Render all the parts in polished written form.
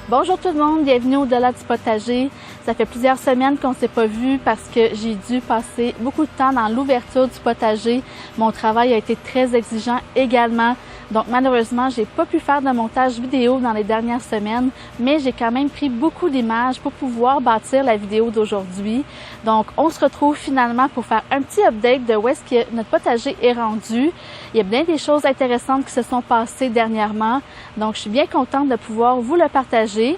Bonjour tout le monde, bienvenue au-delà du potager. Ça fait plusieurs semaines qu'on ne s'est pas vu parce que j'ai dû passer beaucoup de temps dans l'ouverture du potager. Mon travail a été très exigeant également. Donc malheureusement, j'ai pas pu faire de montage vidéo dans les dernières semaines, mais j'ai quand même pris beaucoup d'images pour pouvoir bâtir la vidéo d'aujourd'hui. Donc on se retrouve finalement pour faire un petit update de où est-ce que notre potager est rendu. Il y a bien des choses intéressantes qui se sont passées dernièrement. Donc je suis bien contente de pouvoir vous le partager.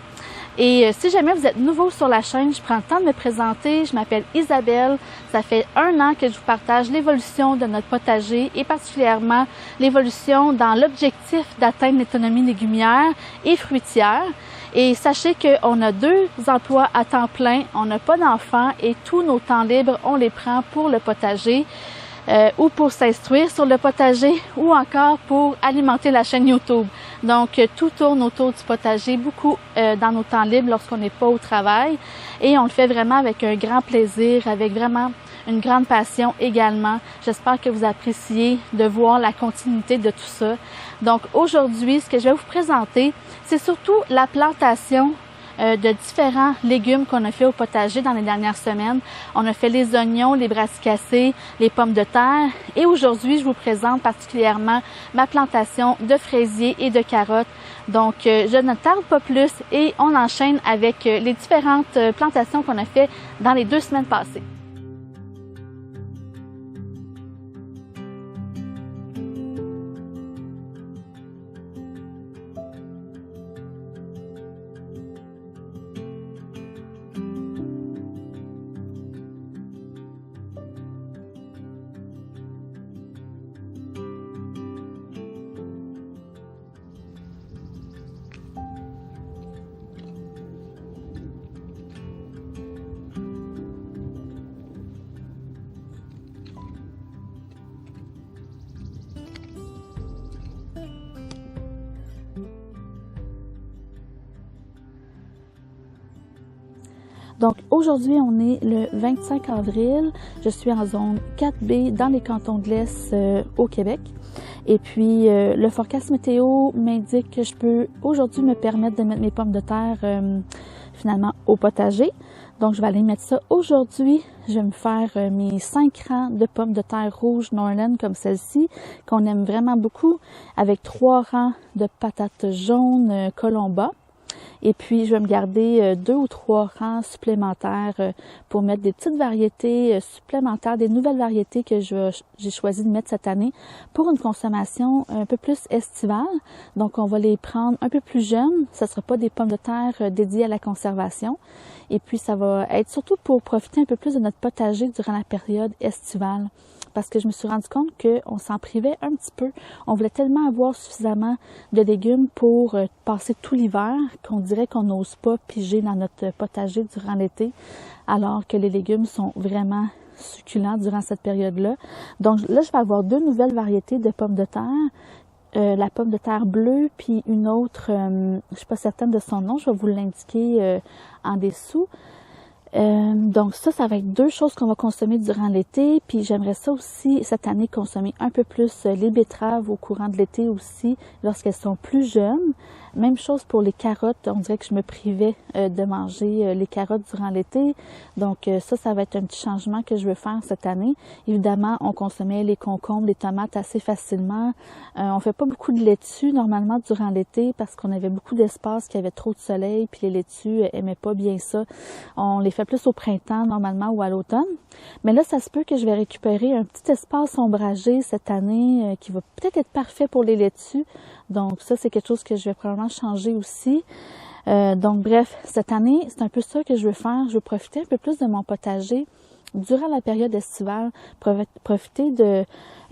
Et si jamais vous êtes nouveau sur la chaîne, je prends le temps de me présenter. Je m'appelle Isabelle. Ça fait 1 an que je vous partage l'évolution de notre potager et particulièrement l'évolution dans l'objectif d'atteindre l'autonomie légumière et fruitière. Et sachez qu'on a 2 emplois à temps plein, on n'a pas d'enfants et tous nos temps libres, on les prend pour le potager. Ou pour s'instruire sur le potager ou encore pour alimenter la chaîne YouTube. Donc, tout tourne autour du potager, beaucoup dans nos temps libres lorsqu'on n'est pas au travail. Et on le fait vraiment avec un grand plaisir, avec vraiment une grande passion également. J'espère que vous appréciez de voir la continuité de tout ça. Donc, aujourd'hui, ce que je vais vous présenter, c'est surtout la plantation de différents légumes qu'on a fait au potager dans les dernières semaines. On a fait les oignons, les brassicacées, les pommes de terre et aujourd'hui, je vous présente particulièrement ma plantation de fraisiers et de carottes. Donc, je ne tarde pas plus et on enchaîne avec les différentes plantations qu'on a fait dans les 2 semaines passées. Donc aujourd'hui, on est le 25 avril. Je suis en zone 4B dans les cantons de l'Est au Québec. Et puis le forecast météo m'indique que je peux aujourd'hui me permettre de mettre mes pommes de terre finalement au potager. Donc je vais aller mettre ça aujourd'hui. Je vais me faire mes 5 rangs de pommes de terre rouges Norland comme celle-ci, qu'on aime vraiment beaucoup, avec 3 rangs de patates jaunes Colomba. Et puis, je vais me garder 2 ou 3 rangs supplémentaires pour mettre des petites variétés supplémentaires, des nouvelles variétés que j'ai choisi de mettre cette année pour une consommation un peu plus estivale. Donc, on va les prendre un peu plus jeunes. Ce ne sera pas des pommes de terre dédiées à la conservation. Et puis, ça va être surtout pour profiter un peu plus de notre potager durant la période estivale. Parce que je me suis rendu compte qu'on s'en privait un petit peu. On voulait tellement avoir suffisamment de légumes pour passer tout l'hiver qu'on dirait qu'on n'ose pas piger dans notre potager durant l'été, alors que les légumes sont vraiment succulents durant cette période-là. Donc là, je vais avoir 2 nouvelles variétés de pommes de terre. La pomme de terre bleue, puis une autre, je suis pas certaine de son nom, je vais vous l'indiquer en dessous. Donc ça va être 2 choses qu'on va consommer durant l'été, puis j'aimerais ça aussi cette année consommer un peu plus les betteraves au courant de l'été aussi, lorsqu'elles sont plus jeunes. Même chose pour les carottes, on dirait que je me privais de manger les carottes durant l'été. Donc ça va être un petit changement que je veux faire cette année. Évidemment, on consommait les concombres, les tomates assez facilement. On fait pas beaucoup de laitues normalement durant l'été parce qu'on avait beaucoup d'espace, qu'il y avait trop de soleil, puis les laitues aimaient pas bien ça. On les fait plus au printemps normalement ou à l'automne. Mais là, ça se peut que je vais récupérer un petit espace ombragé cette année qui va peut-être être parfait pour les laitues. Donc ça, c'est quelque chose que je vais probablement changer aussi. Donc bref, cette année, c'est un peu ça que je veux faire. Je veux profiter un peu plus de mon potager durant la période estivale, profiter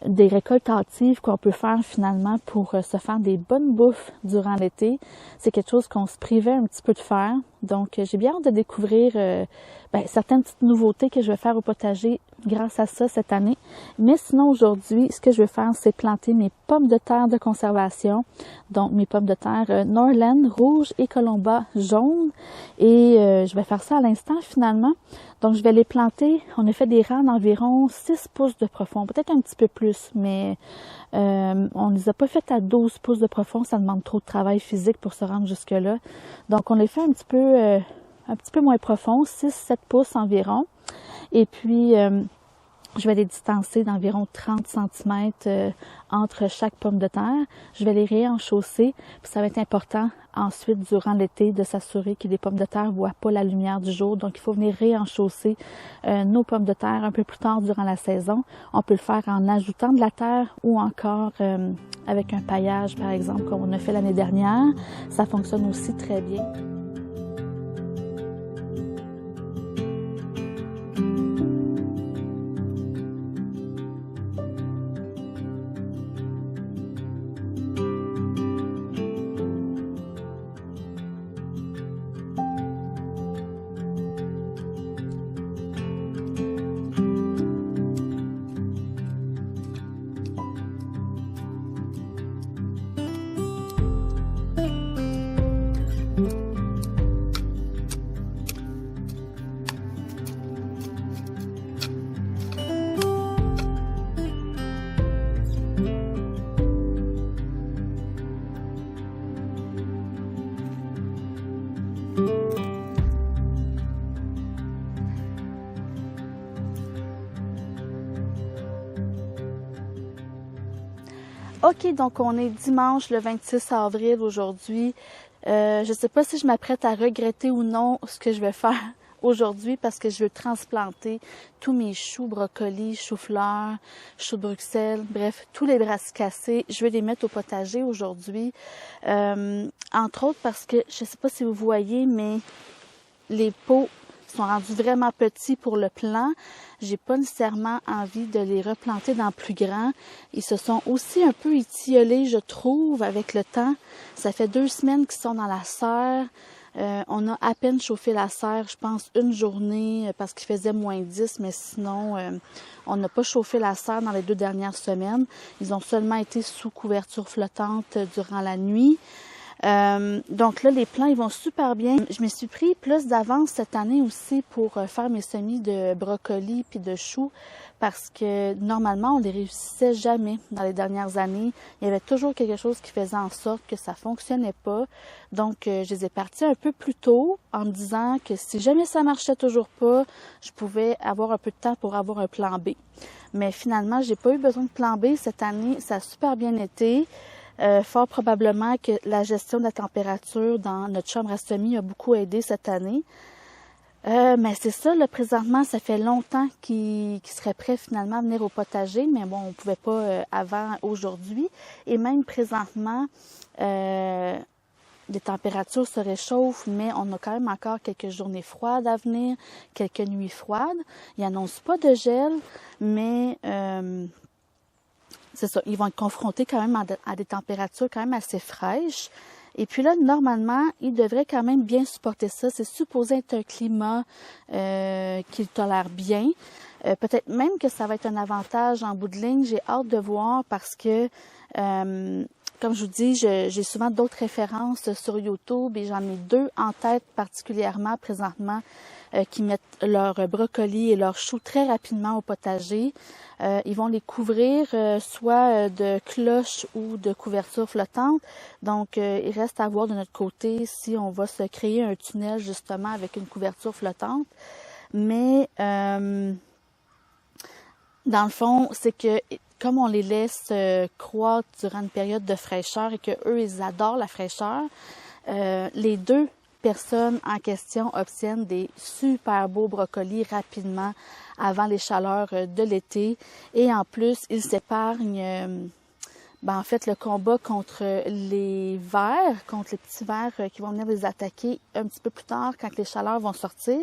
des récoltes hâtives qu'on peut faire finalement pour se faire des bonnes bouffes durant l'été. C'est quelque chose qu'on se privait un petit peu de faire. Donc, j'ai bien hâte de découvrir certaines petites nouveautés que je vais faire au potager grâce à ça cette année. Mais sinon, aujourd'hui, ce que je vais faire, c'est planter mes pommes de terre de conservation. Donc, mes pommes de terre Norland rouge et Colomba jaune. Et je vais faire ça à l'instant finalement. Donc, je vais les planter. On a fait des rangs d'environ 6 pouces de profond, peut-être un petit peu plus. plus, mais on les a pas faites à 12 pouces de profond, ça demande trop de travail physique pour se rendre jusque-là. Donc on les fait un petit peu moins profond, 6-7 pouces environ. Et puis je vais les distancer d'environ 30 cm entre chaque pomme de terre. Je vais les réenchausser. Puis ça va être important ensuite, durant l'été, de s'assurer que les pommes de terre ne voient pas la lumière du jour. Donc, il faut venir réenchausser nos pommes de terre un peu plus tard durant la saison. On peut le faire en ajoutant de la terre ou encore avec un paillage, par exemple, comme on a fait l'année dernière. Ça fonctionne aussi très bien. OK, donc on est dimanche le 26 avril aujourd'hui. Je ne sais pas si je m'apprête à regretter ou non ce que je vais faire aujourd'hui parce que je veux transplanter tous mes choux, brocolis, choux-fleurs, choux de Bruxelles, bref, tous les brassicacées. Je vais les mettre au potager aujourd'hui. Entre autres parce que, je ne sais pas si vous voyez, mais les pots sont rendus vraiment petits pour le plant. J'ai pas nécessairement envie de les replanter dans plus grand. Ils se sont aussi un peu étiolés, je trouve, avec le temps. Ça fait 2 semaines qu'ils sont dans la serre. On a à peine chauffé la serre, je pense, une journée parce qu'il faisait -10, mais sinon, on n'a pas chauffé la serre dans les 2 dernières semaines. Ils ont seulement été sous couverture flottante durant la nuit. Donc là, les plants, ils vont super bien. Je me suis pris plus d'avance cette année aussi pour faire mes semis de brocolis puis de choux parce que normalement, on les réussissait jamais dans les dernières années. Il y avait toujours quelque chose qui faisait en sorte que ça fonctionnait pas. Donc, je les ai partis un peu plus tôt en me disant que si jamais ça marchait toujours pas, je pouvais avoir un peu de temps pour avoir un plan B. Mais finalement, j'ai pas eu besoin de plan B cette année. Ça a super bien été. Fort probablement que la gestion de la température dans notre chambre à semis a beaucoup aidé cette année. Mais c'est ça, là, présentement, ça fait longtemps qu'ils seraient prêts finalement à venir au potager, mais bon, on ne pouvait pas avant aujourd'hui. Et même présentement, les températures se réchauffent, mais on a quand même encore quelques journées froides à venir, quelques nuits froides. Ils n'annoncent pas de gel, mais c'est ça, ils vont être confrontés quand même à des températures quand même assez fraîches. Et puis là, normalement, ils devraient quand même bien supporter ça. C'est supposé être un climat qu'ils tolèrent bien. Peut-être même que ça va être un avantage en bout de ligne. J'ai hâte de voir parce que, comme je vous dis, j'ai souvent d'autres références sur YouTube et j'en ai 2 en tête particulièrement présentement qui mettent leurs brocolis et leurs choux très rapidement au potager. Ils vont les couvrir soit de cloches ou de couverture flottante. Donc, il reste à voir de notre côté si on va se créer un tunnel justement avec une couverture flottante. Mais, dans le fond, c'est que comme on les laisse croître durant une période de fraîcheur et que eux ils adorent la fraîcheur, les 2 personnes en question obtiennent des super beaux brocolis rapidement avant les chaleurs de l'été. Et en plus, ils s'épargnent en fait le combat contre les vers, contre les petits vers qui vont venir les attaquer un petit peu plus tard quand les chaleurs vont sortir.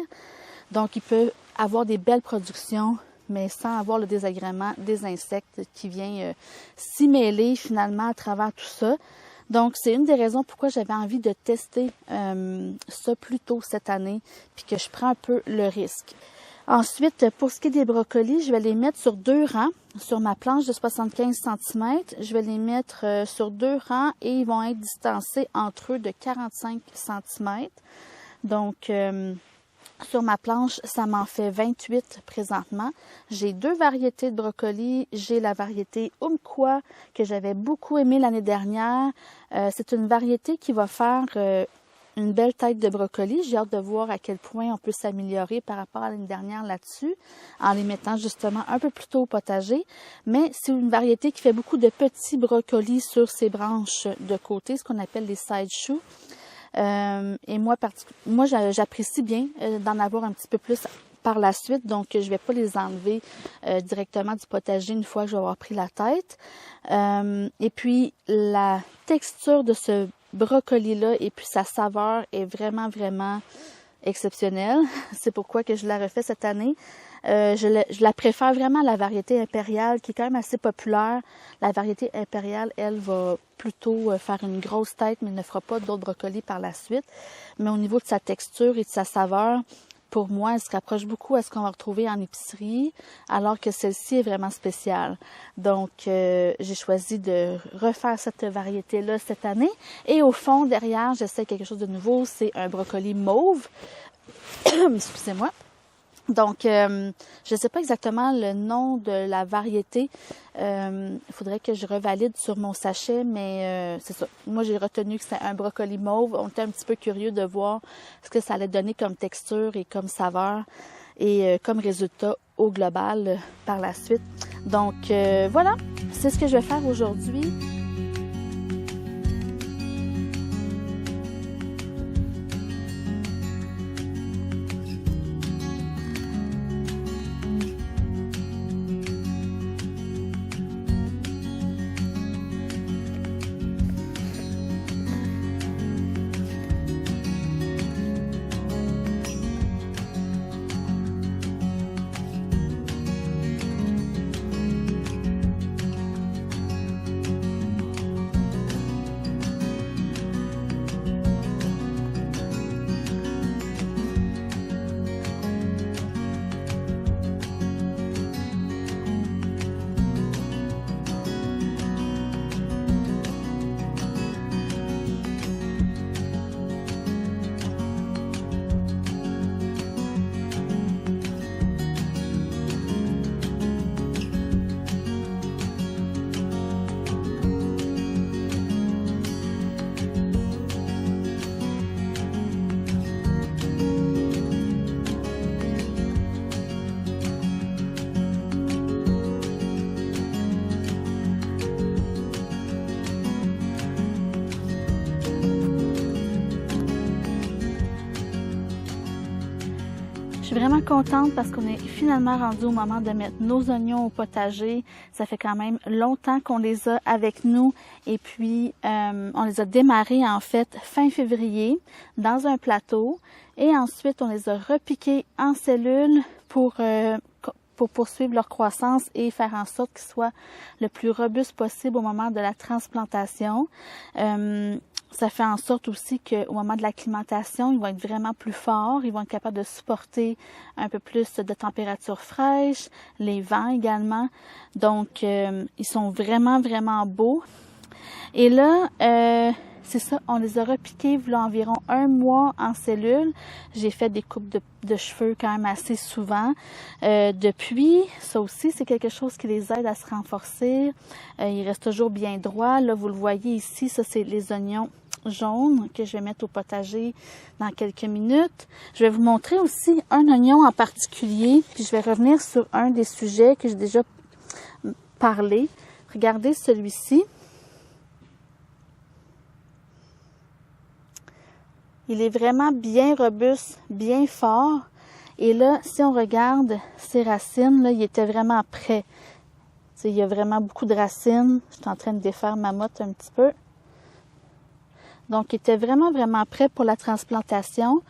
Donc, ils peuvent avoir des belles productions, mais sans avoir le désagrément des insectes qui vient s'y mêler finalement à travers tout ça. Donc, c'est une des raisons pourquoi j'avais envie de tester ça plus tôt cette année, puis que je prends un peu le risque. Ensuite, pour ce qui est des brocolis, je vais les mettre sur 2 rangs, sur ma planche de 75 cm. Je vais les mettre sur 2 rangs et ils vont être distancés entre eux de 45 cm. Donc, Sur ma planche, ça m'en fait 28 présentement. J'ai 2 variétés de brocolis. J'ai la variété Umpqua que j'avais beaucoup aimée l'année dernière. C'est une variété qui va faire une belle tête de brocoli. J'ai hâte de voir à quel point on peut s'améliorer par rapport à l'année dernière là-dessus, en les mettant justement un peu plus tôt au potager. Mais c'est une variété qui fait beaucoup de petits brocolis sur ses branches de côté, ce qu'on appelle les side choux. Et moi j'apprécie bien d'en avoir un petit peu plus par la suite, donc je vais pas les enlever directement du potager une fois que je vais avoir pris la tête. Et puis la texture de ce brocoli-là et puis sa saveur est vraiment, vraiment exceptionnelle. C'est pourquoi que je la refais cette année. Je la préfère vraiment à la variété impériale, qui est quand même assez populaire. La variété impériale, elle, va plutôt faire une grosse tête, mais ne fera pas d'autres brocolis par la suite. Mais au niveau de sa texture et de sa saveur, pour moi, elle se rapproche beaucoup à ce qu'on va retrouver en épicerie, alors que celle-ci est vraiment spéciale. Donc, j'ai choisi de refaire cette variété-là cette année. Et au fond, derrière, j'essaie quelque chose de nouveau. C'est un brocoli mauve. Excusez-moi. Donc, je ne sais pas exactement le nom de la variété. Il faudrait que je revalide sur mon sachet, mais c'est ça. Moi, j'ai retenu que c'est un brocoli mauve. On était un petit peu curieux de voir ce que ça allait donner comme texture et comme saveur et comme résultat au global par la suite. Donc, voilà, c'est ce que je vais faire aujourd'hui. Je suis vraiment contente parce qu'on est finalement rendu au moment de mettre nos oignons au potager. Ça fait quand même longtemps qu'on les a avec nous et puis on les a démarrés en fait fin février dans un plateau et ensuite on les a repiqués en cellules pour poursuivre leur croissance et faire en sorte qu'ils soient le plus robustes possible au moment de la transplantation. Ça fait en sorte aussi qu'au moment de l'acclimatation, ils vont être vraiment plus forts, ils vont être capables de supporter un peu plus de température fraîche, les vents également. Donc, ils sont vraiment, vraiment beaux. Et là, c'est ça, on les a repiqués il y a environ 1 mois en cellule. J'ai fait des coupes de cheveux quand même assez souvent. Depuis, ça aussi, c'est quelque chose qui les aide à se renforcer. Ils restent toujours bien droits. Là, vous le voyez ici, ça c'est les oignons jaunes que je vais mettre au potager dans quelques minutes. Je vais vous montrer aussi un oignon en particulier, puis je vais revenir sur un des sujets que j'ai déjà parlé. Regardez celui-ci. Il est vraiment bien robuste, bien fort. Et là, si on regarde ses racines, là, il était vraiment prêt. Il y a vraiment beaucoup de racines. Je suis en train de défaire ma motte un petit peu. Donc, il était vraiment, vraiment prêt pour la transplantation.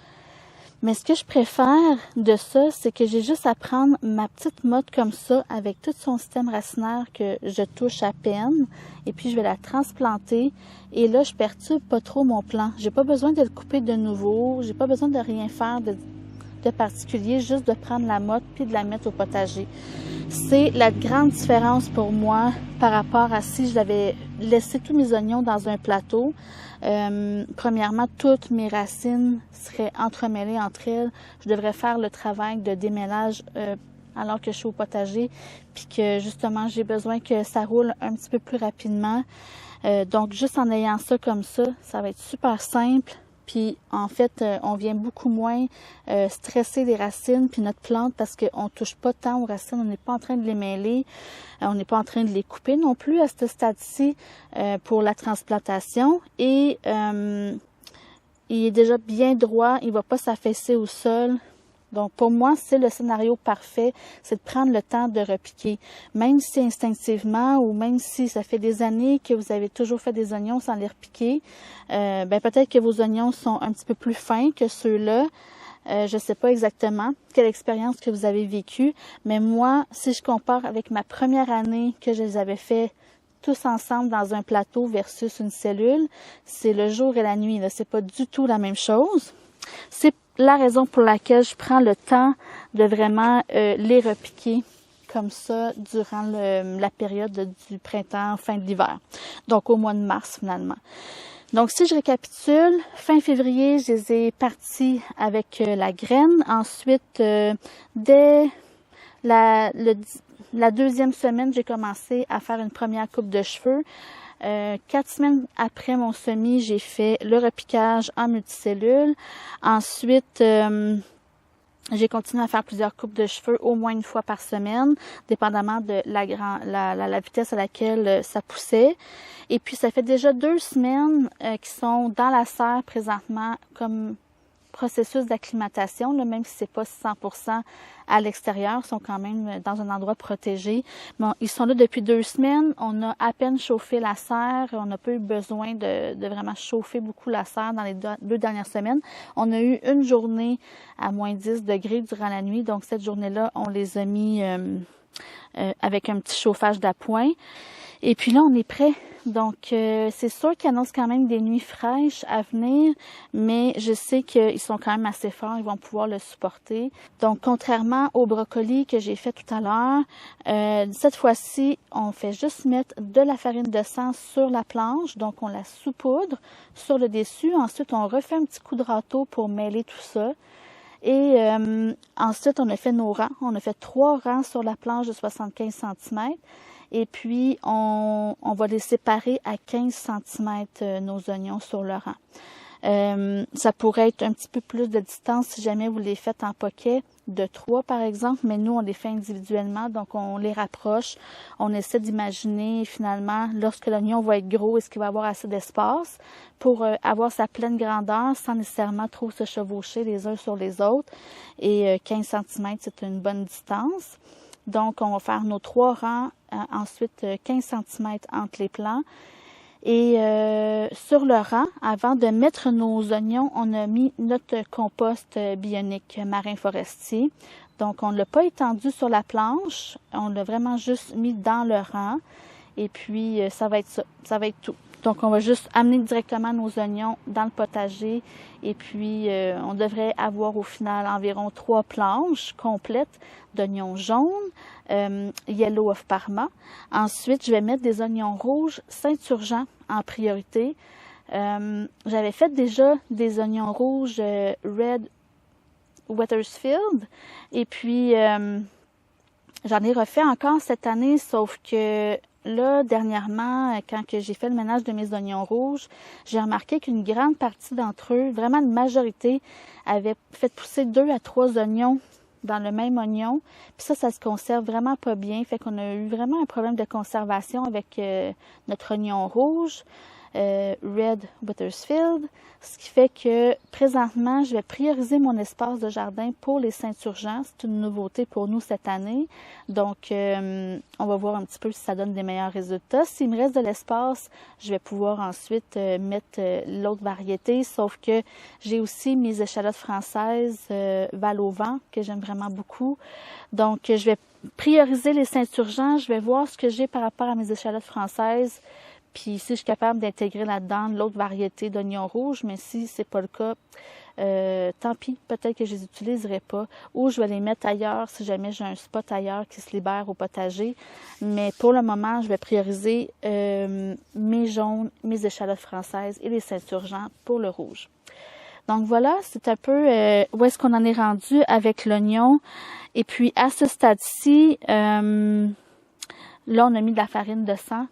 Mais ce que je préfère de ça, c'est que j'ai juste à prendre ma petite motte comme ça, avec tout son système racinaire que je touche à peine. Et puis, je vais la transplanter. Et là, je perturbe pas trop mon plant. J'ai pas besoin de le couper de nouveau. J'ai pas besoin de rien faire de particulier juste de prendre la motte puis de la mettre au potager. C'est la grande différence pour moi par rapport à si j'avais laissé tous mes oignons dans un plateau. Premièrement, toutes mes racines seraient entremêlées entre elles. Je devrais faire le travail de démêlage alors que je suis au potager, puis que justement j'ai besoin que ça roule un petit peu plus rapidement. Donc juste en ayant ça comme ça va être super simple. Puis en fait, on vient beaucoup moins stresser les racines puis notre plante parce qu'on touche pas tant aux racines, on n'est pas en train de les mêler, on n'est pas en train de les couper non plus à ce stade-ci pour la transplantation. Et il est déjà bien droit, il va pas s'affaisser au sol. Donc, pour moi, c'est le scénario parfait, c'est de prendre le temps de repiquer. Même si instinctivement ou même si ça fait des années que vous avez toujours fait des oignons sans les repiquer, peut-être que vos oignons sont un petit peu plus fins que ceux-là. Je ne sais pas exactement quelle expérience que vous avez vécue, mais moi, si je compare avec ma première année que je les avais fait tous ensemble dans un plateau versus une cellule, c'est le jour et la nuit. C'est pas du tout la même chose. C'est la raison pour laquelle je prends le temps de vraiment les repiquer comme ça durant la période du printemps, fin de l'hiver. Donc au mois de mars finalement. Donc si je récapitule, fin février, je les ai partis avec la graine. Ensuite, dès la deuxième semaine, j'ai commencé à faire une première coupe de cheveux. 4 semaines après mon semis, j'ai fait le repiquage en multicellule. Ensuite, j'ai continué à faire plusieurs coupes de cheveux au moins une fois par semaine, dépendamment de la vitesse à laquelle ça poussait. Et puis, ça fait déjà 2 semaines qui sont dans la serre présentement comme processus d'acclimatation, même si c'est pas 100% à l'extérieur, ils sont quand même dans un endroit protégé. Bon, ils sont là depuis 2 semaines. On a à peine chauffé la serre. On n'a pas eu besoin de vraiment chauffer beaucoup la serre dans les 2 dernières semaines. On a eu une journée à moins 10 degrés durant la nuit. Donc, cette journée-là, on les a mis avec un petit chauffage d'appoint. Et puis là, on est prêt. Donc, c'est sûr qu'ils annoncent quand même des nuits fraîches à venir, mais je sais qu'ils sont quand même assez forts, ils vont pouvoir le supporter. Donc, contrairement au brocoli que j'ai fait tout à l'heure, cette fois-ci, on fait juste mettre de la farine de sang sur la planche. Donc, on la saupoudre sur le dessus. Ensuite, on refait un petit coup de râteau pour mêler tout ça. Et ensuite, on a fait nos rangs. On a fait 3 rangs sur la planche de 75 cm. Et puis, on va les séparer à 15 cm nos oignons sur le rang. Ça pourrait être un petit peu plus de distance si jamais vous les faites en poquet de 3 par exemple, mais nous, on les fait individuellement, donc on les rapproche. On essaie d'imaginer finalement, lorsque l'oignon va être gros, est-ce qu'il va avoir assez d'espace pour avoir sa pleine grandeur sans nécessairement trop se chevaucher les uns sur les autres. Et 15 cm, c'est une bonne distance. Donc, on va faire nos 3 rangs, ensuite 15 cm entre les plants. Et sur le rang, avant de mettre nos oignons, on a mis notre compost bionique marin forestier. Donc, on ne l'a pas étendu sur la planche, on l'a vraiment juste mis dans le rang. Et puis, ça va être ça, ça va être tout. Donc, on va juste amener directement nos oignons dans le potager. Et puis, on devrait avoir au final environ 3 planches complètes d'oignons jaunes, Yellow of Parma. Ensuite, je vais mettre des oignons rouges Saint-Urgent en priorité. J'avais fait déjà des oignons rouges Red Wethersfield. Et puis, j'en ai refait encore cette année, sauf que là, dernièrement, quand j'ai fait le ménage de mes oignons rouges, j'ai remarqué qu'une grande partie d'entre eux, vraiment une majorité, avaient fait pousser 2 à 3 oignons dans le même oignon. Puis ça se conserve vraiment pas bien. Fait qu'on a eu vraiment un problème de conservation avec notre oignon rouge, Red Wethersfield. Ce qui fait que présentement, je vais prioriser mon espace de jardin pour les Saint-Urgent. C'est une nouveauté pour nous cette année. Donc, on va voir un petit peu si ça donne des meilleurs résultats. S'il me reste de l'espace, je vais pouvoir ensuite mettre l'autre variété. Sauf que j'ai aussi mes échalotes françaises Val-au-Vent que j'aime vraiment beaucoup. Donc, je vais prioriser les Saint-Urgent. Je vais voir ce que j'ai par rapport à mes échalotes françaises. Puis si je suis capable d'intégrer là-dedans l'autre variété d'oignons rouges, mais si c'est pas le cas, tant pis, peut-être que je les utiliserai pas, ou je vais les mettre ailleurs si jamais j'ai un spot ailleurs qui se libère au potager. Mais pour le moment, je vais prioriser mes jaunes, mes échalotes françaises et les Saint-Urgent pour le rouge. Donc voilà, c'est un peu où est-ce qu'on en est rendu avec l'oignon. Et puis à ce stade-ci, là on a mis de la farine de sang.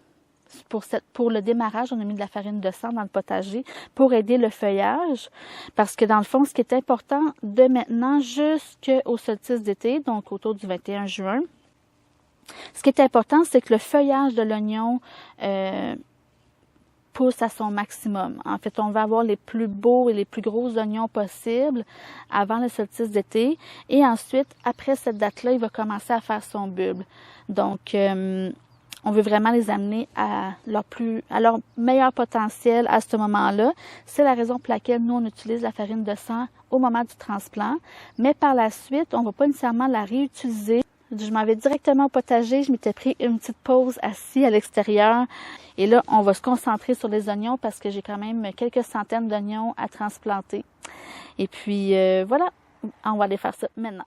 Pour le démarrage, on a mis de la farine de sang dans le potager pour aider le feuillage. Parce que dans le fond, ce qui est important de maintenant jusqu'au solstice d'été, donc autour du 21 juin, ce qui est important, c'est que le feuillage de l'oignon pousse à son maximum. En fait, on va avoir les plus beaux et les plus gros oignons possibles avant le solstice d'été. Et ensuite, après cette date-là, il va commencer à faire son bulbe. Donc, on veut vraiment les amener à leur meilleur potentiel à ce moment-là. C'est la raison pour laquelle nous, on utilise la farine de sang au moment du transplant. Mais par la suite, on ne va pas nécessairement la réutiliser. Je m'en vais directement au potager. Je m'étais pris une petite pause assis à l'extérieur. Et là, on va se concentrer sur les oignons parce que j'ai quand même quelques centaines d'oignons à transplanter. Et puis, voilà, on va aller faire ça maintenant.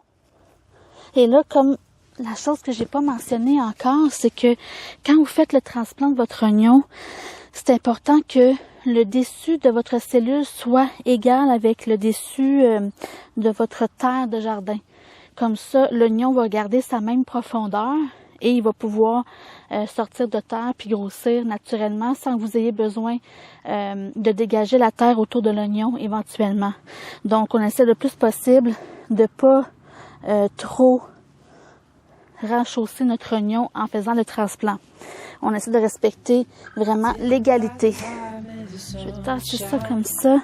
Et là, comme la chose que j'ai pas mentionnée encore, c'est que quand vous faites le transplant de votre oignon, c'est important que le dessus de votre cellule soit égal avec le dessus de votre terre de jardin. Comme ça, l'oignon va garder sa même profondeur et il va pouvoir sortir de terre puis grossir naturellement sans que vous ayez besoin de dégager la terre autour de l'oignon éventuellement. Donc, on essaie le plus possible de pas trop renchausser notre oignon en faisant le transplant. On essaie de respecter vraiment l'égalité. Je vais tasser ça comme ça.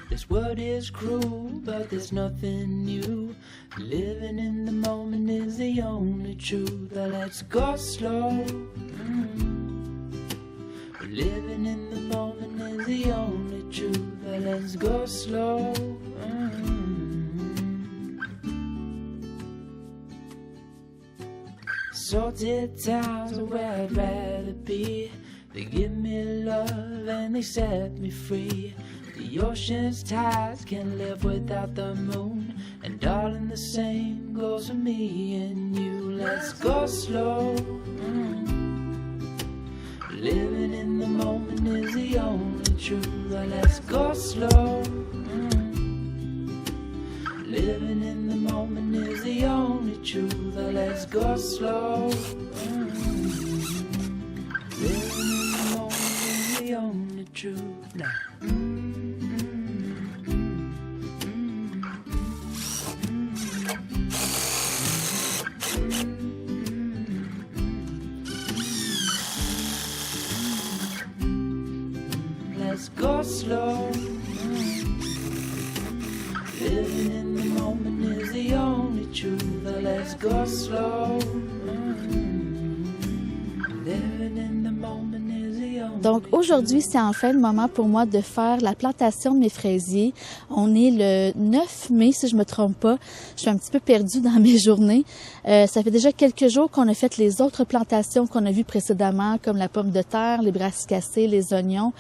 This world is cruel, but there's nothing new. Living in the moment is the only truth. Let's go slow. Living in the moment is the only truth. Let's go slow. Salted towns are where I'd rather be. They give me love and they set me free. The ocean's tides can't live without the moon. And darling, the same goes for me and you. Let's go slow. Living in the moment is the only truth. Let's go slow. Living in the moment is the only truth. Let's go slow. Living in the moment is the only truth. Now. Let's go slow. Living in the moment is the only truth. Let's go slow. Living in the moment is the only. Donc aujourd'hui, c'est enfin le moment pour moi de faire la plantation de mes fraisiers. On est le 9 mai, si je me trompe pas. Je suis un petit peu perdue dans mes journées. Ça fait déjà quelques jours qu'on a fait les autres plantations qu'on a vues précédemment, comme la pomme de terre, les brassicacées, les oignons,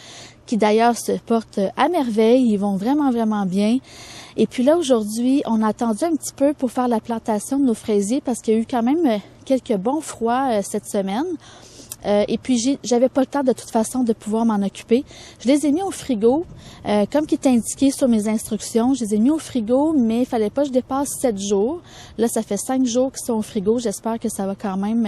qui d'ailleurs se portent à merveille. Ils vont vraiment, vraiment bien. Et puis là, aujourd'hui, on a attendu un petit peu pour faire la plantation de nos fraisiers parce qu'il y a eu quand même quelques bons froids cette semaine. Et puis, j'avais pas le temps de toute façon de pouvoir m'en occuper. Je les ai mis au frigo, comme qui est indiqué sur mes instructions. Je les ai mis au frigo, mais il fallait pas que je dépasse 7 jours. Là, ça fait 5 jours qu'ils sont au frigo. J'espère que ça va quand même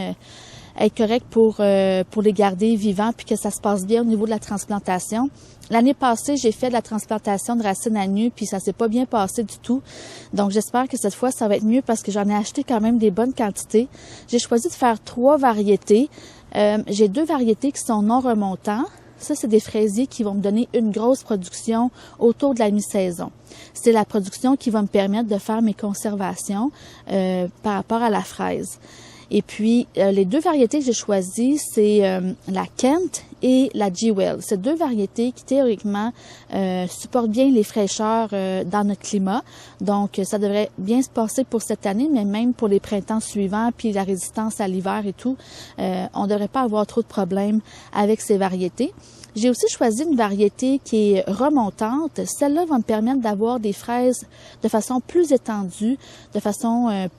être correct pour les garder vivants puis que ça se passe bien au niveau de la transplantation. L'année passée, j'ai fait de la transplantation de racines à nu puis ça s'est pas bien passé du tout. Donc, j'espère que cette fois, ça va être mieux parce que j'en ai acheté quand même des bonnes quantités. J'ai choisi de faire 3 variétés. J'ai 2 variétés qui sont non remontants. Ça, c'est des fraisiers qui vont me donner une grosse production autour de la mi-saison. C'est la production qui va me permettre de faire mes conservations par rapport à la fraise. Et puis, les 2 variétés que j'ai choisies, c'est la Kent et la Jewel. C'est 2 variétés qui, théoriquement, supportent bien les fraîcheurs dans notre climat. Donc, ça devrait bien se passer pour cette année, mais même pour les printemps suivants, puis la résistance à l'hiver et tout, on ne devrait pas avoir trop de problèmes avec ces variétés. J'ai aussi choisi une variété qui est remontante. Celle-là va me permettre d'avoir des fraises de façon plus étendue, de façon,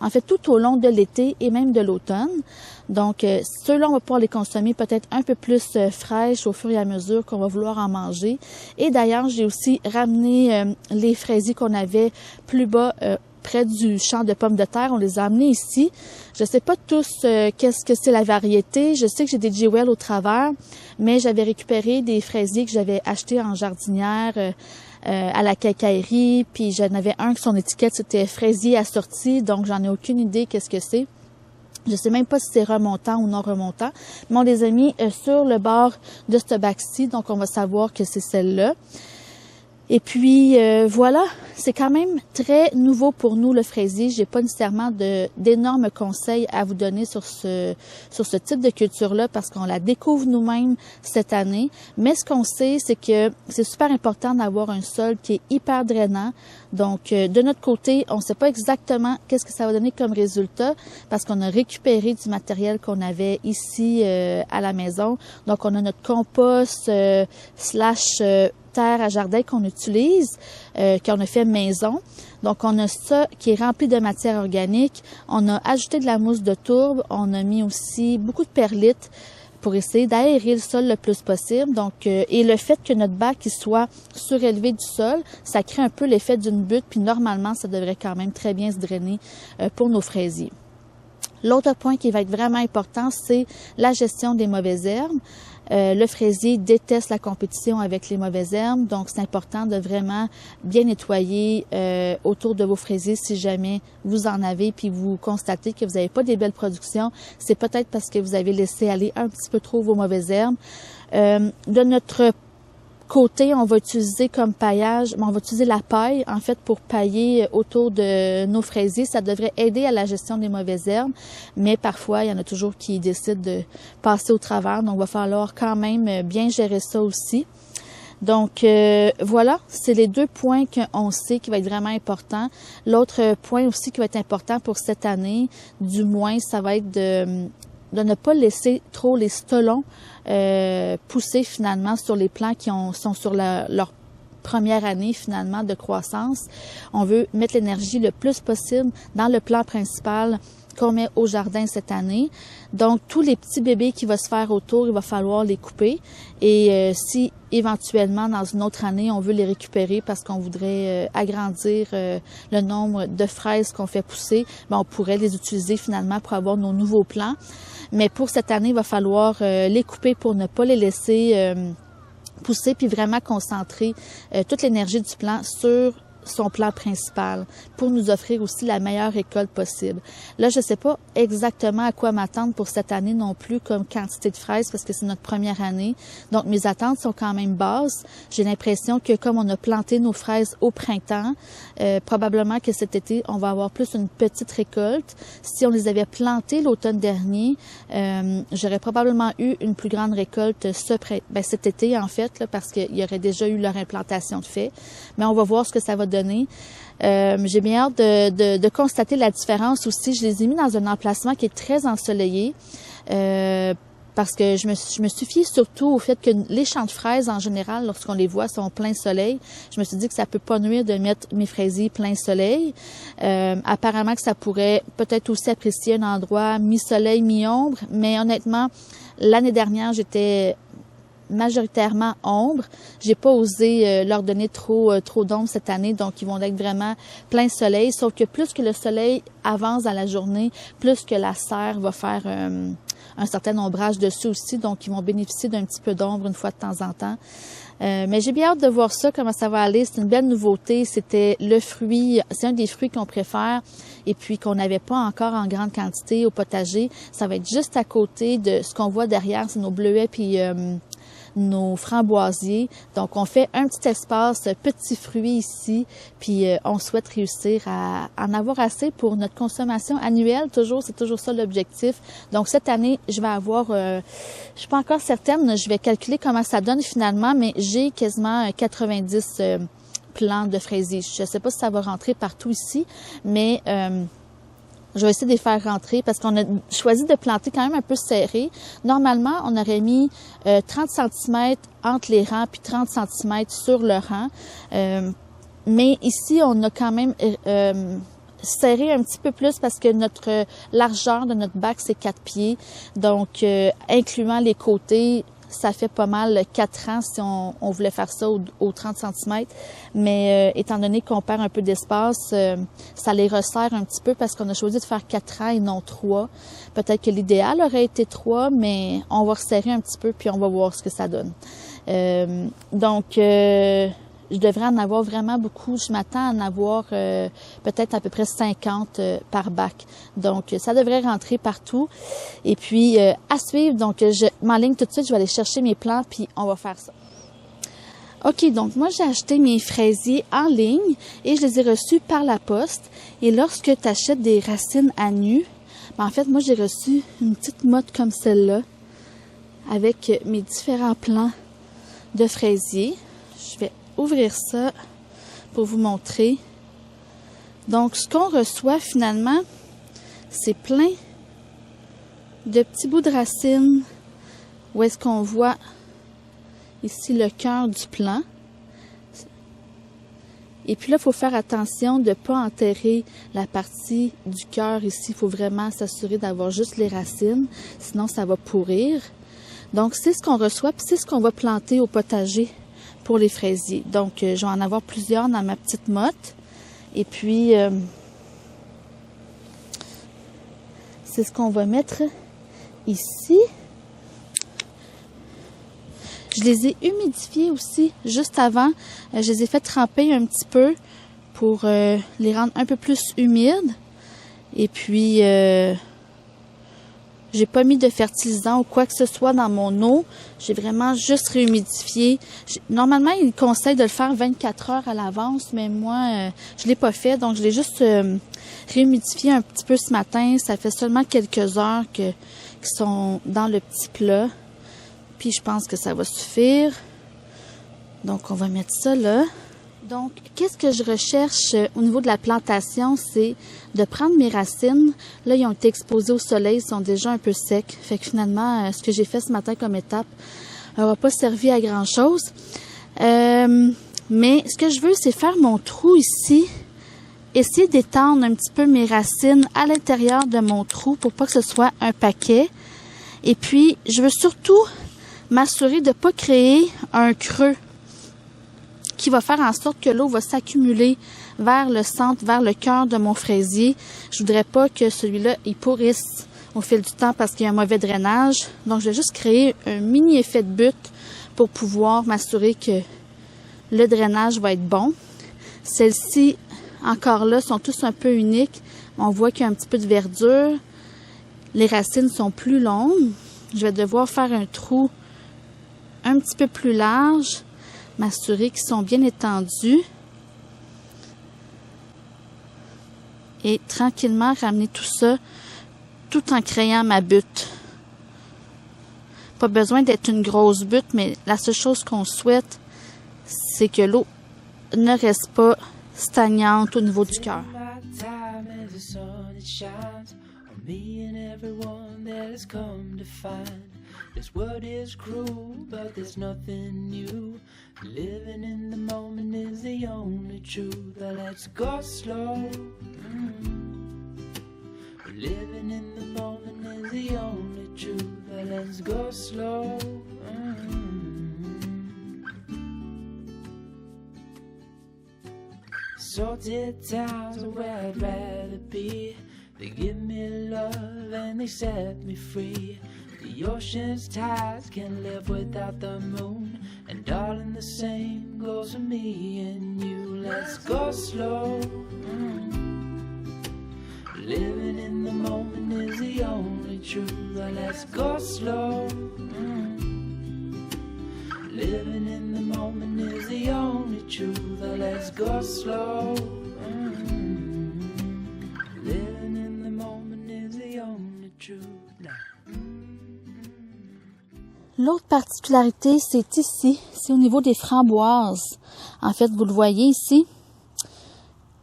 en fait, tout au long de l'été et même de l'automne. Donc, ceux-là, on va pouvoir les consommer peut-être un peu plus fraîches au fur et à mesure qu'on va vouloir en manger. Et d'ailleurs, j'ai aussi ramené les fraisiers qu'on avait plus bas près du champ de pommes de terre. On les a amenés ici. Je sais pas tous qu'est-ce que c'est la variété. Je sais que j'ai des Jewel au travers, mais j'avais récupéré des fraisiers que j'avais achetés en jardinière à la quincaillerie. Puis j'en avais un que son étiquette c'était fraisier assorti, donc j'en ai aucune idée qu'est-ce que c'est. Je sais même pas si c'est remontant ou non remontant, mais on les a mis sur le bord de ce bac-ci, donc on va savoir que c'est celle-là. Et puis voilà, c'est quand même très nouveau pour nous le fraisier. J'ai pas nécessairement d'énormes conseils à vous donner sur ce type de culture-là parce qu'on la découvre nous-mêmes cette année. Mais ce qu'on sait, c'est que c'est super important d'avoir un sol qui est hyper drainant. Donc de notre côté, on sait pas exactement qu'est-ce que ça va donner comme résultat parce qu'on a récupéré du matériel qu'on avait ici à la maison. Donc on a notre compost slash terre à jardin qu'on utilise, qu'on a fait maison. Donc, on a ça qui est rempli de matière organique. On a ajouté de la mousse de tourbe. On a mis aussi beaucoup de perlite pour essayer d'aérer le sol le plus possible. Donc, et le fait que notre bac il soit surélevé du sol, ça crée un peu l'effet d'une butte. Puis normalement, ça devrait quand même très bien se drainer pour nos fraisiers. L'autre point qui va être vraiment important, c'est la gestion des mauvaises herbes. Le fraisier déteste la compétition avec les mauvaises herbes, donc c'est important de vraiment bien nettoyer autour de vos fraisiers si jamais vous en avez puis vous constatez que vous n'avez pas des belles productions. C'est peut-être parce que vous avez laissé aller un petit peu trop vos mauvaises herbes. De notre côté, on va utiliser comme paillage, on va utiliser la paille en fait pour pailler autour de nos fraisiers. Ça devrait aider à la gestion des mauvaises herbes, mais parfois, il y en a toujours qui décident de passer au travers. Donc, il va falloir quand même bien gérer ça aussi. Donc, voilà, c'est les deux points qu'on sait qui va être vraiment important. L'autre point aussi qui va être important pour cette année, du moins, ça va être de ne pas laisser trop les stolons pousser finalement sur les plants qui sont sur leur première année finalement de croissance. On veut mettre l'énergie le plus possible dans le plant principal qu'on met au jardin cette année. Donc, tous les petits bébés qui vont se faire autour, il va falloir les couper. Et si éventuellement, dans une autre année, on veut les récupérer parce qu'on voudrait agrandir le nombre de fraises qu'on fait pousser, bien, on pourrait les utiliser finalement pour avoir nos nouveaux plants. Mais pour cette année, il va falloir les couper pour ne pas les laisser pousser puis vraiment concentrer toute l'énergie du plant sur son plan principal pour nous offrir aussi la meilleure récolte possible. Là, je ne sais pas exactement à quoi m'attendre pour cette année non plus comme quantité de fraises parce que c'est notre première année. Donc, mes attentes sont quand même basses. J'ai l'impression que comme on a planté nos fraises au printemps, probablement que cet été, on va avoir plus une petite récolte. Si on les avait plantées l'automne dernier, j'aurais probablement eu une plus grande récolte cet été, en fait, là, parce qu'il y aurait déjà eu leur implantation de fait. Mais on va voir ce que ça va donner. J'ai bien hâte de constater la différence aussi. Je les ai mis dans un emplacement qui est très ensoleillé parce que je me suis fiée surtout au fait que les champs de fraises, en général, lorsqu'on les voit, sont plein soleil. Je me suis dit que ça peut pas nuire de mettre mes fraisiers plein soleil. Apparemment que ça pourrait peut-être aussi apprécier un endroit mi-soleil, mi-ombre, mais honnêtement, l'année dernière, j'étais majoritairement ombre. J'ai pas osé leur donner trop d'ombre cette année, donc ils vont être vraiment plein soleil. Sauf que plus que le soleil avance dans la journée, plus que la serre va faire un certain ombrage dessus aussi, donc ils vont bénéficier d'un petit peu d'ombre une fois de temps en temps. Mais j'ai bien hâte de voir ça, comment ça va aller. C'est une belle nouveauté. C'était le fruit, c'est un des fruits qu'on préfère et puis qu'on n'avait pas encore en grande quantité au potager. Ça va être juste à côté de ce qu'on voit derrière, c'est nos bleuets puis nos framboisiers. Donc, on fait un petit espace petits fruits ici, puis on souhaite réussir à en avoir assez pour notre consommation annuelle. C'est toujours ça l'objectif. Donc, cette année, je vais avoir, je suis pas encore certaine, je vais calculer comment ça donne finalement, mais j'ai quasiment 90 plants de fraisiers. Je sais pas si ça va rentrer partout ici, mais Je vais essayer de les faire rentrer parce qu'on a choisi de planter quand même un peu serré. Normalement, on aurait mis 30 cm entre les rangs puis 30 cm sur le rang. Mais ici, on a quand même serré un petit peu plus parce que notre largeur de notre bac, c'est 4 pieds. Donc, incluant les côtés, ça fait pas mal 4 rangs si on voulait faire ça aux 30 cm. Mais étant donné qu'on perd un peu d'espace, ça les resserre un petit peu parce qu'on a choisi de faire 4 rangs et non 3. Peut-être que l'idéal aurait été 3, mais on va resserrer un petit peu puis on va voir ce que ça donne. Je devrais en avoir vraiment beaucoup. Je m'attends à en avoir peut-être à peu près 50 par bac. Donc, ça devrait rentrer partout. Et puis, à suivre, donc je m'enligne tout de suite. Je vais aller chercher mes plants, puis on va faire ça. OK, donc moi, j'ai acheté mes fraisiers en ligne et je les ai reçus par la poste. Et lorsque tu achètes des racines à nu, en fait, moi, j'ai reçu une petite motte comme celle-là avec mes différents plants de fraisiers. Je vais ouvrir ça pour vous montrer. Donc, ce qu'on reçoit finalement, c'est plein de petits bouts de racines où est-ce qu'on voit ici le cœur du plant. Et puis là, il faut faire attention de ne pas enterrer la partie du cœur ici. Il faut vraiment s'assurer d'avoir juste les racines, sinon ça va pourrir. Donc, c'est ce qu'on reçoit, puis c'est ce qu'on va planter au potager pour les fraisiers. Donc, je vais en avoir plusieurs dans ma petite motte. Et puis, c'est ce qu'on va mettre ici. Je les ai humidifiés aussi juste avant. Je les ai fait tremper un petit peu pour les rendre un peu plus humides. Et puis, j'ai pas mis de fertilisant ou quoi que ce soit dans mon eau. J'ai vraiment juste réhumidifié. Normalement, ils conseillent de le faire 24 heures à l'avance, mais moi, je l'ai pas fait. Donc, je l'ai juste réhumidifié un petit peu ce matin. Ça fait seulement quelques heures qui sont dans le petit plat. Puis, je pense que ça va suffire. Donc, on va mettre ça là. Donc, qu'est-ce que je recherche au niveau de la plantation, c'est de prendre mes racines. Là, ils ont été exposés au soleil, ils sont déjà un peu secs. Fait que finalement, ce que j'ai fait ce matin comme étape n'aura pas servi à grand-chose. Mais ce que je veux, c'est faire mon trou ici. Essayer d'étendre un petit peu mes racines à l'intérieur de mon trou pour pas que ce soit un paquet. Et puis, je veux surtout m'assurer de ne pas créer un creux qui va faire en sorte que l'eau va s'accumuler vers le centre, vers le cœur de mon fraisier. Je voudrais pas que celui-là, il pourrisse au fil du temps parce qu'il y a un mauvais drainage. Donc, je vais juste créer un mini effet de butte pour pouvoir m'assurer que le drainage va être bon. Celles-ci, encore là, sont tous un peu uniques. On voit qu'il y a un petit peu de verdure. Les racines sont plus longues. Je vais devoir faire un trou un petit peu plus large. M'assurer qu'ils sont bien étendus. Et tranquillement ramener tout ça tout en créant ma butte. Pas besoin d'être une grosse butte, mais la seule chose qu'on souhaite, c'est que l'eau ne reste pas stagnante au niveau du cœur. This world is cruel, but there's nothing new. Living in the moment is the only truth. Let's go slow. Living in the moment is the only truth. Let's go slow. Salted towns are where I'd rather be. They give me love and they set me free. The ocean's tides can't live without the moon. And darling, the same goes for me and you. Let's go slow. Living in the moment is the only truth. Let's go slow. Living in the moment is the only truth. Let's go slow. Living in the moment is the only truth. L'autre particularité, c'est ici, c'est au niveau des framboises. En fait, vous le voyez ici,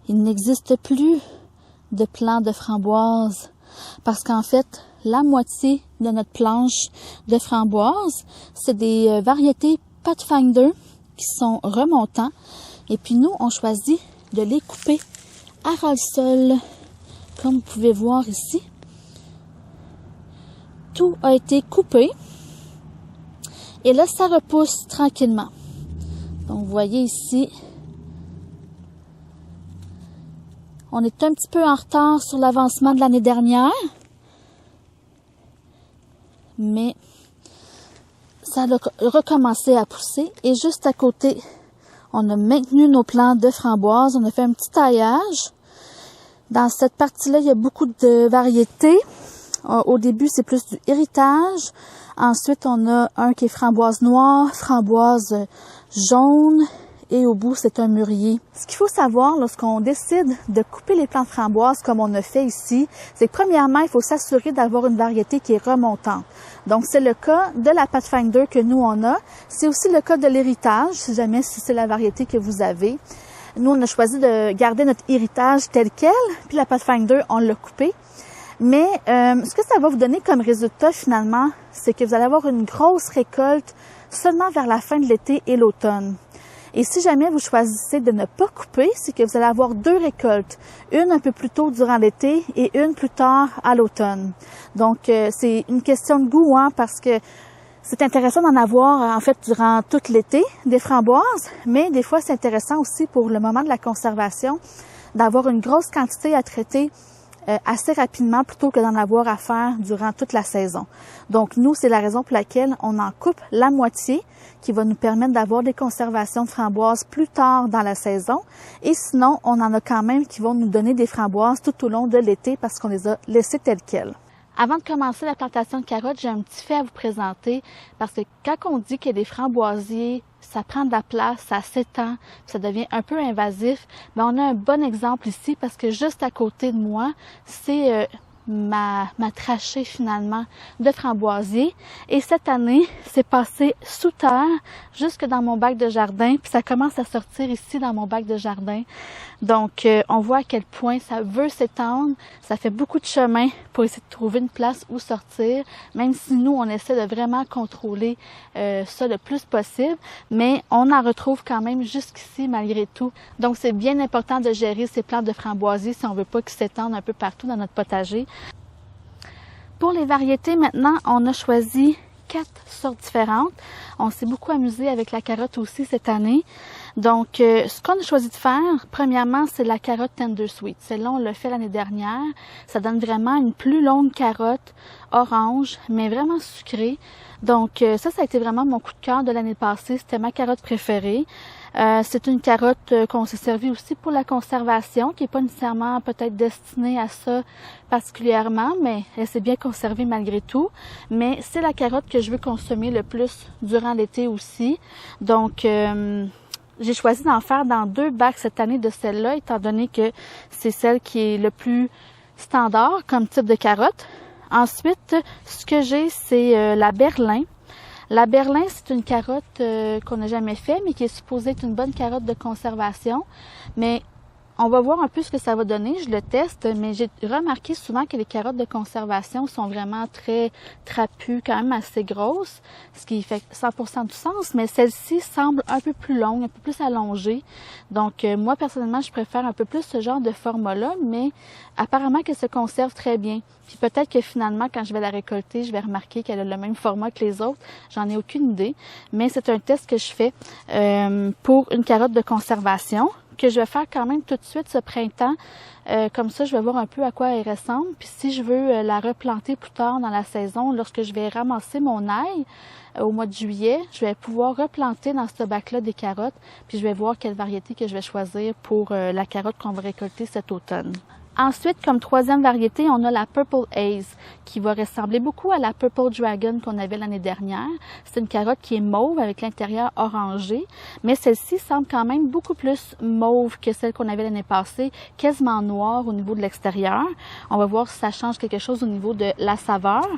il n'existe plus de plants de framboises parce qu'en fait, la moitié de notre planche de framboises, c'est des variétés Pathfinder qui sont remontants. Et puis nous, on choisit de les couper à ras le sol, comme vous pouvez voir ici. Tout a été coupé. Et là, ça repousse tranquillement. Donc, vous voyez ici, on est un petit peu en retard sur l'avancement de l'année dernière. Mais ça a recommencé à pousser. Et juste à côté, on a maintenu nos plants de framboises. On a fait un petit taillage. Dans cette partie-là, il y a beaucoup de variétés. Au début, c'est plus du héritage. Ensuite, on a un qui est framboise noire, framboise jaune. Et au bout, c'est un mûrier. Ce qu'il faut savoir lorsqu'on décide de couper les plants de framboises comme on a fait ici, c'est que premièrement, il faut s'assurer d'avoir une variété qui est remontante. Donc, c'est le cas de la Pathfinder que nous, on a. C'est aussi le cas de l'héritage, si jamais c'est la variété que vous avez. Nous, on a choisi de garder notre héritage tel quel, puis la Pathfinder, on l'a coupé. Mais ce que ça va vous donner comme résultat, finalement, c'est que vous allez avoir une grosse récolte seulement vers la fin de l'été et l'automne. Et si jamais vous choisissez de ne pas couper, c'est que vous allez avoir 2 récoltes. Une un peu plus tôt durant l'été et une plus tard à l'automne. Donc, c'est une question de goût, hein, parce que c'est intéressant d'en avoir, en fait, durant tout l'été, des framboises. Mais des fois, c'est intéressant aussi pour le moment de la conservation, d'avoir une grosse quantité à traiter assez rapidement plutôt que d'en avoir à faire durant toute la saison. Donc, nous, c'est la raison pour laquelle on en coupe la moitié qui va nous permettre d'avoir des conservations de framboises plus tard dans la saison. Et sinon, on en a quand même qui vont nous donner des framboises tout au long de l'été parce qu'on les a laissées telles quelles. Avant de commencer la plantation de carottes, j'ai un petit fait à vous présenter parce que quand on dit qu'il y a des framboisiers, ça prend de la place, ça s'étend, ça devient un peu invasif, mais on a un bon exemple ici parce que juste à côté de moi, c'est ma trachée finalement de framboisier. Et cette année, c'est passé sous terre jusque dans mon bac de jardin, puis ça commence à sortir ici dans mon bac de jardin. Donc, on voit à quel point ça veut s'étendre. Ça fait beaucoup de chemin pour essayer de trouver une place où sortir, même si nous, on essaie de vraiment contrôler ça le plus possible, mais on en retrouve quand même jusqu'ici malgré tout. Donc, c'est bien important de gérer ces plants de framboisier si on veut pas qu'ils s'étendent un peu partout dans notre potager. Pour les variétés, maintenant, on a choisi 4 sortes différentes. On s'est beaucoup amusé avec la carotte aussi cette année. Donc, ce qu'on a choisi de faire, premièrement, c'est la carotte Tender Sweet. Celle-là, on l'a fait l'année dernière. Ça donne vraiment une plus longue carotte orange, mais vraiment sucrée. Donc, ça a été vraiment mon coup de cœur de l'année passée. C'était ma carotte préférée. C'est une carotte qu'on s'est servi aussi pour la conservation, qui n'est pas nécessairement peut-être destinée à ça particulièrement, mais elle s'est bien conservée malgré tout. Mais c'est la carotte que je veux consommer le plus durant l'été aussi. Donc, j'ai choisi d'en faire dans 2 bacs cette année de celle-là, étant donné que c'est celle qui est le plus standard comme type de carotte. Ensuite, ce que j'ai, c'est la Berlin. La Berlin, c'est une carotte qu'on n'a jamais fait, mais qui est supposée être une bonne carotte de conservation. Mais on va voir un peu ce que ça va donner. Je le teste, mais j'ai remarqué souvent que les carottes de conservation sont vraiment très trapues, quand même assez grosses, ce qui fait 100% du sens. Mais celle-ci semble un peu plus longue, un peu plus allongée. Donc, moi, personnellement, je préfère un peu plus ce genre de format-là, mais apparemment qu'elle se conserve très bien. Puis peut-être que finalement, quand je vais la récolter, je vais remarquer qu'elle a le même format que les autres. J'en ai aucune idée. Mais c'est un test que je fais pour une carotte de conservation, que je vais faire quand même tout de suite ce printemps. Comme ça, je vais voir un peu à quoi elle ressemble. Puis si je veux la replanter plus tard dans la saison, lorsque je vais ramasser mon ail au mois de juillet, je vais pouvoir replanter dans ce bac-là des carottes. Puis je vais voir quelle variété que je vais choisir pour la carotte qu'on va récolter cet automne. Ensuite, comme 3e variété, on a la Purple Haze, qui va ressembler beaucoup à la Purple Dragon qu'on avait l'année dernière. C'est une carotte qui est mauve avec l'intérieur orangé, mais celle-ci semble quand même beaucoup plus mauve que celle qu'on avait l'année passée, quasiment noire au niveau de l'extérieur. On va voir si ça change quelque chose au niveau de la saveur.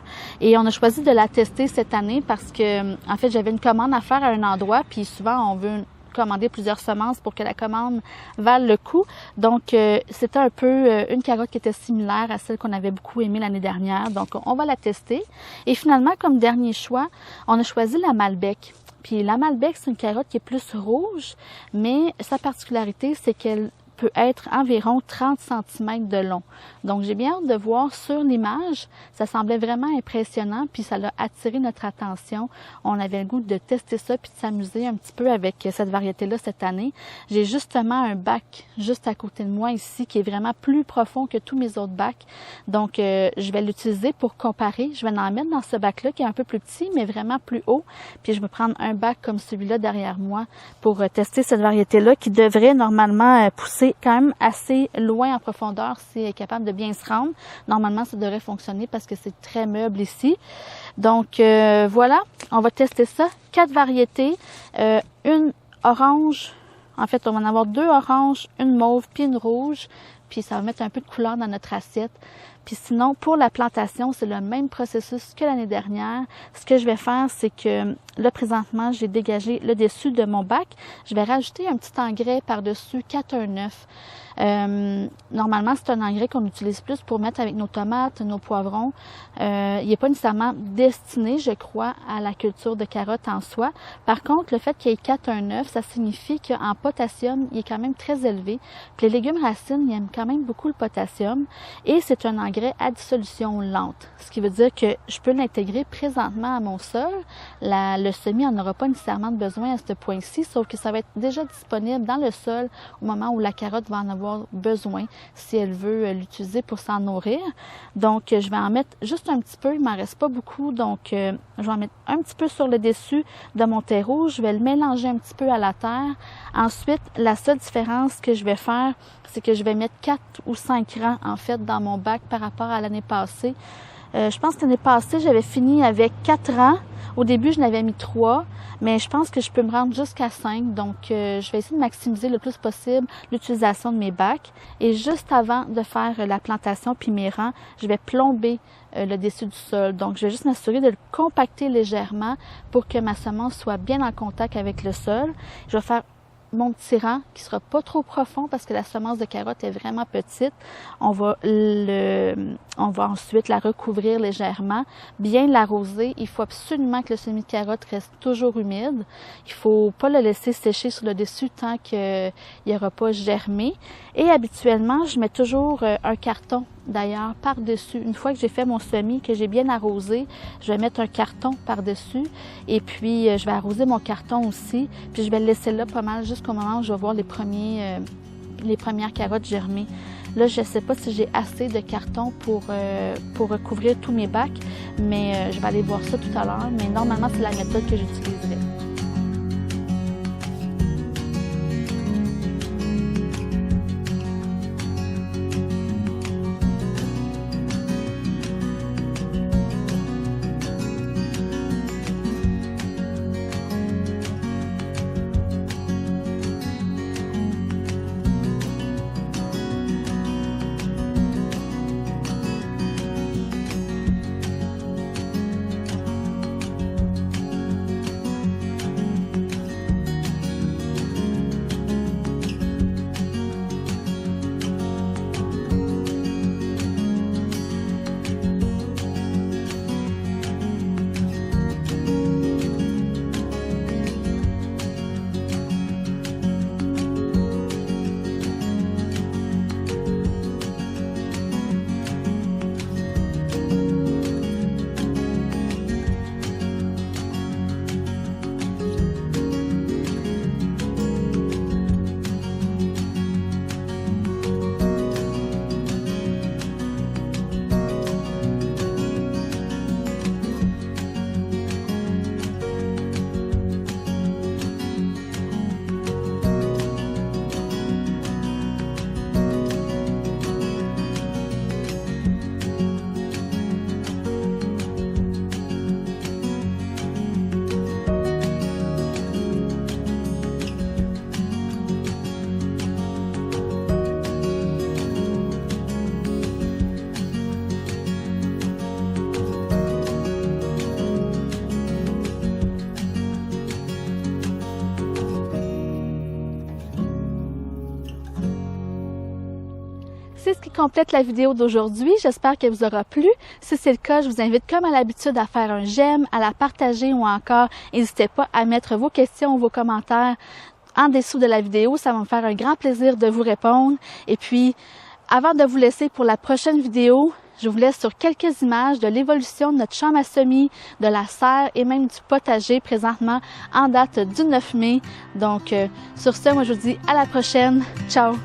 Et on a choisi de la tester cette année parce que, en fait, j'avais une commande à faire à un endroit, puis souvent on veut commander plusieurs semences pour que la commande vale le coup. Donc, c'était un peu une carotte qui était similaire à celle qu'on avait beaucoup aimée l'année dernière. Donc, on va la tester. Et finalement, comme dernier choix, on a choisi la Malbec. Puis la Malbec, c'est une carotte qui est plus rouge, mais sa particularité, c'est qu'elle peut être environ 30 cm de long. Donc, j'ai bien hâte de voir sur l'image. Ça semblait vraiment impressionnant, puis ça a attiré notre attention. On avait le goût de tester ça, puis de s'amuser un petit peu avec cette variété-là cette année. J'ai justement un bac juste à côté de moi ici, qui est vraiment plus profond que tous mes autres bacs. Donc, je vais l'utiliser pour comparer. Je vais en mettre dans ce bac-là, qui est un peu plus petit, mais vraiment plus haut. Puis, je vais prendre un bac comme celui-là derrière moi pour tester cette variété-là, qui devrait normalement pousser quand même assez loin en profondeur si elle est capable de bien se rendre. Normalement, ça devrait fonctionner parce que c'est très meuble ici. Donc, voilà, on va tester ça. 4 variétés, une orange, en fait, on va en avoir 2 oranges, une mauve puis une rouge. Puis ça va mettre un peu de couleur dans notre assiette. Puis sinon, pour la plantation, c'est le même processus que l'année dernière. Ce que je vais faire, c'est que là, présentement, j'ai dégagé le dessus de mon bac. Je vais rajouter un petit engrais par-dessus 419. Normalement, c'est un engrais qu'on utilise plus pour mettre avec nos tomates, nos poivrons. Il n'est pas nécessairement destiné, je crois, à la culture de carottes en soi. Par contre, le fait qu'il y ait 419, ça signifie qu'en potassium, il est quand même très élevé. Puis les légumes racines, ils aiment quand même beaucoup le potassium. Et c'est un engrais à dissolution lente. Ce qui veut dire que je peux l'intégrer présentement à mon sol. Le semis n'en aura pas nécessairement besoin à ce point-ci, sauf que ça va être déjà disponible dans le sol au moment où la carotte va en avoir besoin si elle veut l'utiliser pour s'en nourrir. Donc, je vais en mettre juste un petit peu, il m'en reste pas beaucoup, donc je vais en mettre un petit peu sur le dessus de mon terreau. Je vais le mélanger un petit peu à la terre. Ensuite, la seule différence que je vais faire, c'est que je vais mettre 4 ou 5 rangs, en fait, dans mon bac par rapport à l'année passée. Je pense que l'année passée, j'avais fini avec 4 rangs. Au début, je n'avais mis 3, mais je pense que je peux me rendre jusqu'à 5. Donc, je vais essayer de maximiser le plus possible l'utilisation de mes bacs. Et juste avant de faire la plantation puis mes rangs, je vais plomber le dessus du sol. Donc, je vais juste m'assurer de le compacter légèrement pour que ma semence soit bien en contact avec le sol. Je vais faire mon petit rang qui sera pas trop profond parce que la semence de carotte est vraiment petite. On va ensuite la recouvrir légèrement, bien l'arroser. Il faut absolument que le semis de carotte reste toujours humide. Il faut pas le laisser sécher sur le dessus tant qu'il n'aura pas germé. Et habituellement, je mets toujours un carton d'ailleurs par-dessus. Une fois que j'ai fait mon semis, que j'ai bien arrosé, je vais mettre un carton par-dessus et puis je vais arroser mon carton aussi. Puis je vais le laisser là pas mal jusqu'au moment où je vais voir les premières carottes germer. Là, je ne sais pas si j'ai assez de carton pour recouvrir tous mes bacs, mais je vais aller voir ça tout à l'heure. Mais normalement, c'est la méthode que j'utiliserai. C'est ce qui complète la vidéo d'aujourd'hui. J'espère qu'elle vous aura plu. Si c'est le cas, je vous invite comme à l'habitude à faire un j'aime, à la partager ou encore n'hésitez pas à mettre vos questions ou vos commentaires en dessous de la vidéo. Ça va me faire un grand plaisir de vous répondre. Et puis, avant de vous laisser pour la prochaine vidéo, je vous laisse sur quelques images de l'évolution de notre chambre à semis, de la serre et même du potager présentement en date du 9 mai. Donc, sur ce, moi je vous dis à la prochaine. Ciao!